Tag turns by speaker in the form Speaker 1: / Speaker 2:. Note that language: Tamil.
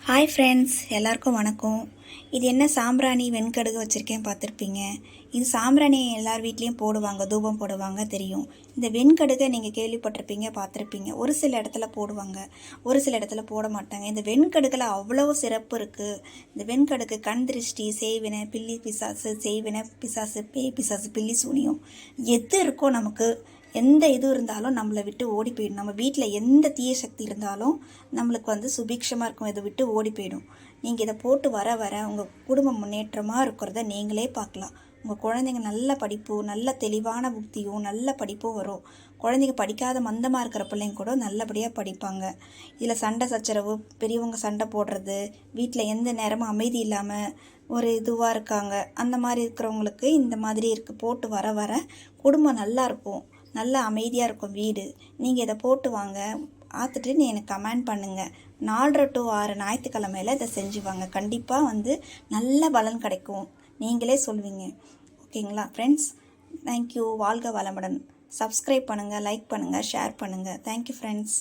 Speaker 1: ஹாய் ஃப்ரெண்ட்ஸ், எல்லாருக்கும் வணக்கம். இது என்ன சாம்பிராணி வெண்கடுகு வச்சுருக்கேன் பார்த்துருப்பீங்க. இது சாம்பிராணி எல்லார் வீட்லேயும் போடுவாங்க, தூபம் போடுவாங்க தெரியும். இந்த வெண்கடுகை நீங்கள் கேள்விப்பட்டிருப்பீங்க, பார்த்துருப்பீங்க. ஒரு சில இடத்துல போடுவாங்க, ஒரு சில இடத்துல போட மாட்டாங்க. இந்த வெண்கடுகில் அவ்வளவு சிறப்பு இருக்குது. இந்த வெண்கடுகு கண் திருஷ்டி, செய்வினை, பில்லி பிசாசு, செய்வினை பிசாசு, பேய் பிசாசு, பில்லி சூனியம் எது இருக்கோ நமக்கு எந்த இது இருந்தாலும் நம்மளை விட்டு ஓடி போயிடும். நம்ம வீட்டில் எந்த தீய சக்தி இருந்தாலும் நம்மளுக்கு சுபிக்ஷமாக இருக்கும், இதை விட்டு ஓடி போயிடும். நீங்கள் இதை போட்டு வர வர உங்கள் குடும்பம் முன்னேற்றமாக இருக்கிறத நீங்களே பார்க்கலாம். உங்கள் குழந்தைங்க நல்ல படிப்பு, நல்ல தெளிவான புத்தியும் நல்ல படிப்பும் வரும். குழந்தைங்க படிக்காத மந்தமாக இருக்கிற பிள்ளைங்க கூட நல்லபடியாக படிப்பாங்க. இதில் சண்டை சச்சரவு, பெரியவங்க சண்டை போடுறது, வீட்டில் எந்த நேரமும் அமைதி இல்லாமல் ஒரு இதுவாக இருக்காங்க, அந்த மாதிரி இருக்கிறவங்களுக்கு இந்த மாதிரி போட்டு வர வர குடும்பம் நல்லா இருக்கும், நல்ல அமைதியாக இருக்கும் வீடு. நீங்கள் இதை போட்டு வாங்க, பார்த்துட்டு நீ எனக்கு கமெண்ட் பண்ணுங்கள். 4 to 6 ஞாயிற்றுக்கிழமையில் இதை செஞ்சு வாங்க. கண்டிப்பாக நல்ல பலன் கிடைக்கும், நீங்களே சொல்வீங்க. ஓகேங்களா ஃப்ரெண்ட்ஸ்? தேங்க்யூ. வாழ்க வளமுடன். சப்ஸ்கிரைப் பண்ணுங்கள், லைக் பண்ணுங்கள், ஷேர் பண்ணுங்கள். Thank you friends.